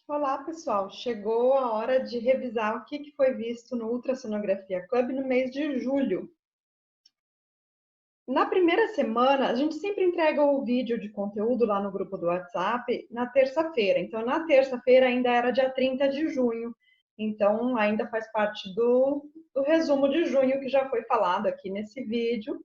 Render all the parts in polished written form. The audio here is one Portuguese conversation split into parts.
Olá, pessoal! Chegou a hora de revisar o que foi visto no Ultrassonografia Club no mês de julho. Na primeira semana, a gente sempre entrega o vídeo de conteúdo lá no grupo do WhatsApp na terça-feira. Então, na terça-feira ainda era dia 30 de junho. Então, ainda faz parte do resumo de junho que já foi falado aqui nesse vídeo.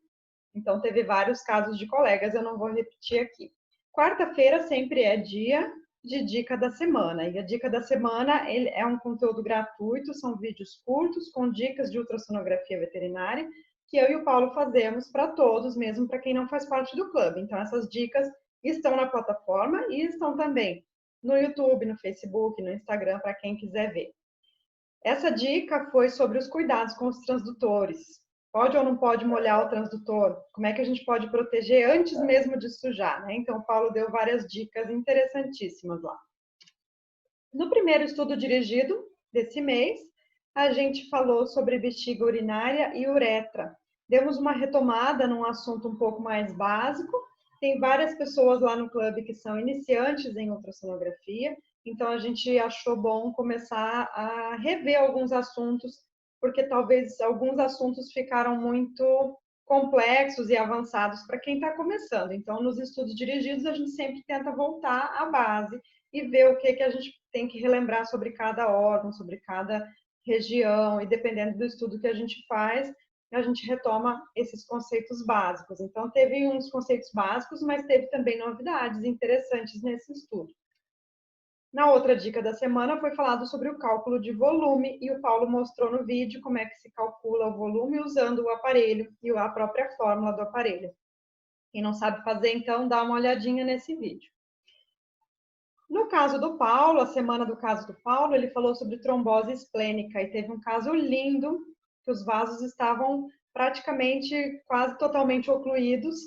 Então, teve vários casos de colegas, eu não vou repetir aqui. Quarta-feira sempre é dia de dica da semana. E a dica da semana é um conteúdo gratuito, são vídeos curtos com dicas de ultrassonografia veterinária que eu e o Paulo fazemos para todos, mesmo para quem não faz parte do clube. Então, essas dicas estão na plataforma e estão também no YouTube, no Facebook, no Instagram, para quem quiser ver. Essa dica foi sobre os cuidados com os transdutores. Pode ou não pode molhar o transdutor? Como é que a gente pode proteger antes mesmo de sujar, né? Então, o Paulo deu várias dicas interessantíssimas lá. No primeiro estudo dirigido desse mês, a gente falou sobre bexiga urinária e uretra. Demos uma retomada num assunto um pouco mais básico. Tem várias pessoas lá no clube que são iniciantes em ultrassonografia, então a gente achou bom começar a rever alguns assuntos, porque talvez alguns assuntos ficaram muito complexos e avançados para quem está começando. Então, nos estudos dirigidos, a gente sempre tenta voltar à base e ver o que a gente tem que relembrar sobre cada órgão, sobre cada região, e dependendo do estudo que a gente faz, a gente retoma esses conceitos básicos. Então, teve uns conceitos básicos, mas teve também novidades interessantes nesse estudo. Na outra dica da semana foi falado sobre o cálculo de volume e o Paulo mostrou no vídeo como é que se calcula o volume usando o aparelho e a própria fórmula do aparelho. Quem não sabe fazer, então, dá uma olhadinha nesse vídeo. No caso do Paulo, a semana do caso do Paulo, ele falou sobre trombose esplênica e teve um caso lindo, que os vasos estavam praticamente quase totalmente ocluídos,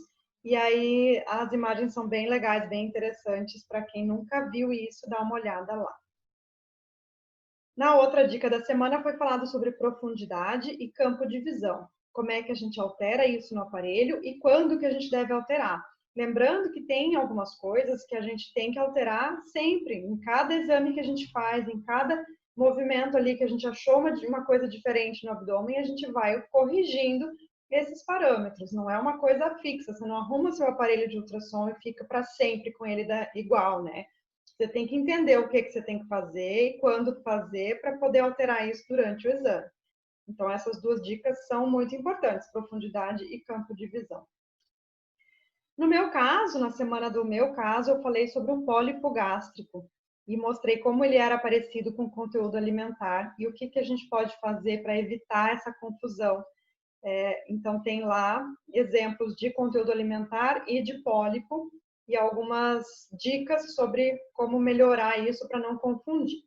e aí as imagens são bem legais, bem interessantes, para quem nunca viu isso, dá uma olhada lá. Na outra dica da semana foi falado sobre profundidade e campo de visão. Como é que a gente altera isso no aparelho e quando que a gente deve alterar. Lembrando que tem algumas coisas que a gente tem que alterar sempre, em cada exame que a gente faz, em cada movimento ali que a gente achou uma coisa diferente no abdômen, a gente vai corrigindo esses parâmetros. Não é uma coisa fixa, você não arruma seu aparelho de ultrassom e fica para sempre com ele igual, né? Você tem que entender o que você tem que fazer e quando fazer para poder alterar isso durante o exame. Então, essas duas dicas são muito importantes, profundidade e campo de visão. No meu caso, na semana do meu caso, eu falei sobre o pólipo gástrico e mostrei como ele era parecido com o conteúdo alimentar e o que a gente pode fazer para evitar essa confusão. Então, tem lá exemplos de conteúdo alimentar e de pólipo e algumas dicas sobre como melhorar isso para não confundir.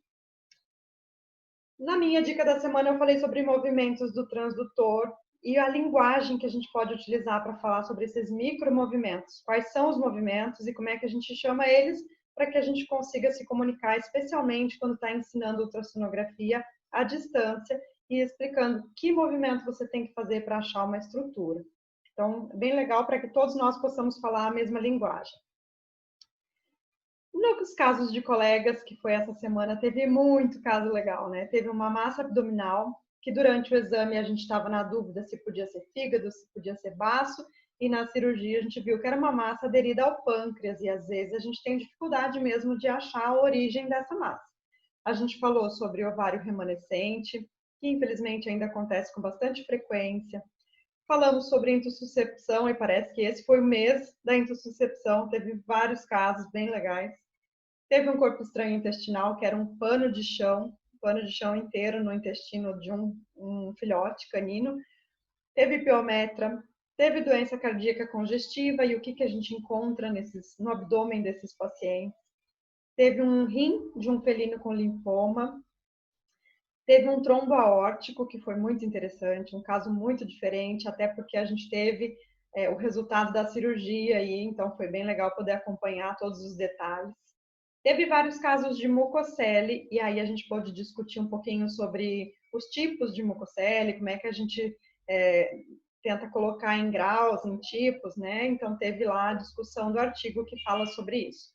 Na minha dica da semana, eu falei sobre movimentos do transdutor e a linguagem que a gente pode utilizar para falar sobre esses micromovimentos. Quais são os movimentos e como é que a gente chama eles para que a gente consiga se comunicar, especialmente quando está ensinando ultrassonografia à distância e explicando que movimento você tem que fazer para achar uma estrutura. Então, bem legal para que todos nós possamos falar a mesma linguagem. Nos casos de colegas, que foi essa semana, teve muito caso legal, né? Teve uma massa abdominal, que durante o exame a gente estava na dúvida se podia ser fígado, se podia ser baço, e na cirurgia a gente viu que era uma massa aderida ao pâncreas, e às vezes a gente tem dificuldade mesmo de achar a origem dessa massa. A gente falou sobre ovário remanescente, que infelizmente ainda acontece com bastante frequência. Falamos sobre intussuscepção, e parece que esse foi o mês da intussuscepção, teve vários casos bem legais. Teve um corpo estranho intestinal, que era um pano de chão inteiro no intestino de um filhote canino. Teve piometra, teve doença cardíaca congestiva e o que a gente encontra no abdômen desses pacientes. Teve um rim de um felino com linfoma. Teve um trombo aórtico, que foi muito interessante, um caso muito diferente, até porque a gente teve o resultado da cirurgia, e então foi bem legal poder acompanhar todos os detalhes. Teve vários casos de mucocele, e aí a gente pode discutir um pouquinho sobre os tipos de mucocele, como é que a gente tenta colocar em graus, em tipos, né? Então teve lá a discussão do artigo que fala sobre isso.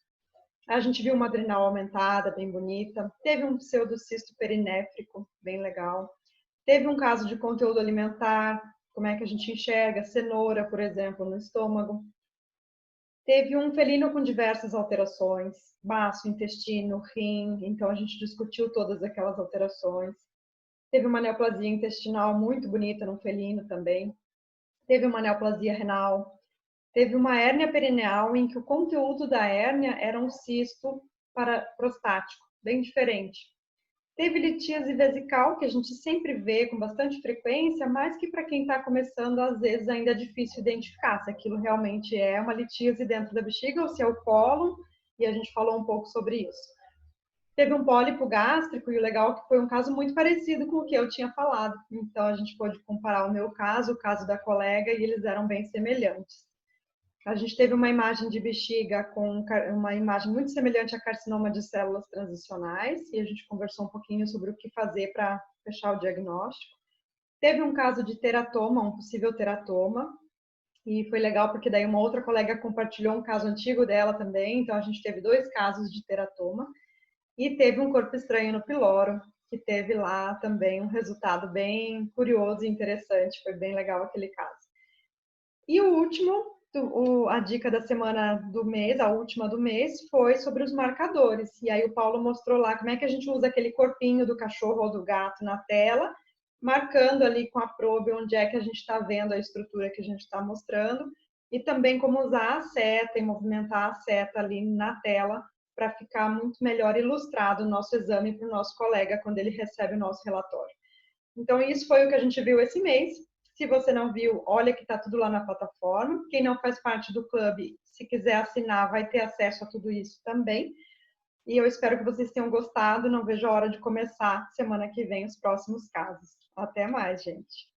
A gente viu uma adrenal aumentada, bem bonita. Teve um pseudocisto perinéfrico, bem legal. Teve um caso de conteúdo alimentar, como é que a gente enxerga cenoura, por exemplo, no estômago. Teve um felino com diversas alterações, baço, intestino, rim, então a gente discutiu todas aquelas alterações. Teve uma neoplasia intestinal muito bonita no felino também. Teve uma neoplasia renal. Teve uma hérnia perineal em que o conteúdo da hérnia era um cisto prostático, bem diferente. Teve litíase vesical, que a gente sempre vê com bastante frequência, mas que para quem está começando, às vezes ainda é difícil identificar se aquilo realmente é uma litíase dentro da bexiga ou se é o cólon, e a gente falou um pouco sobre isso. Teve um pólipo gástrico, e o legal é que foi um caso muito parecido com o que eu tinha falado. Então, a gente pôde comparar o meu caso, o caso da colega, e eles eram bem semelhantes. A gente teve uma imagem de bexiga com uma imagem muito semelhante a carcinoma de células transicionais, e a gente conversou um pouquinho sobre o que fazer para fechar o diagnóstico. Teve um caso de teratoma, um possível teratoma, e foi legal porque daí uma outra colega compartilhou um caso antigo dela também, então a gente teve 2 casos de teratoma. E teve um corpo estranho no piloro, que teve lá também um resultado bem curioso e interessante, foi bem legal aquele caso. E o último, a dica da semana do mês, a última do mês, foi sobre os marcadores. E aí o Paulo mostrou lá como é que a gente usa aquele corpinho do cachorro ou do gato na tela, marcando ali com a probe onde é que a gente está vendo a estrutura que a gente está mostrando, e também como usar a seta e movimentar a seta ali na tela para ficar muito melhor ilustrado o nosso exame para o nosso colega quando ele recebe o nosso relatório. Então, isso foi o que a gente viu esse mês. Se você não viu, olha que está tudo lá na plataforma. Quem não faz parte do clube, se quiser assinar, vai ter acesso a tudo isso também. E eu espero que vocês tenham gostado. Não vejo a hora de começar semana que vem os próximos casos. Até mais, gente.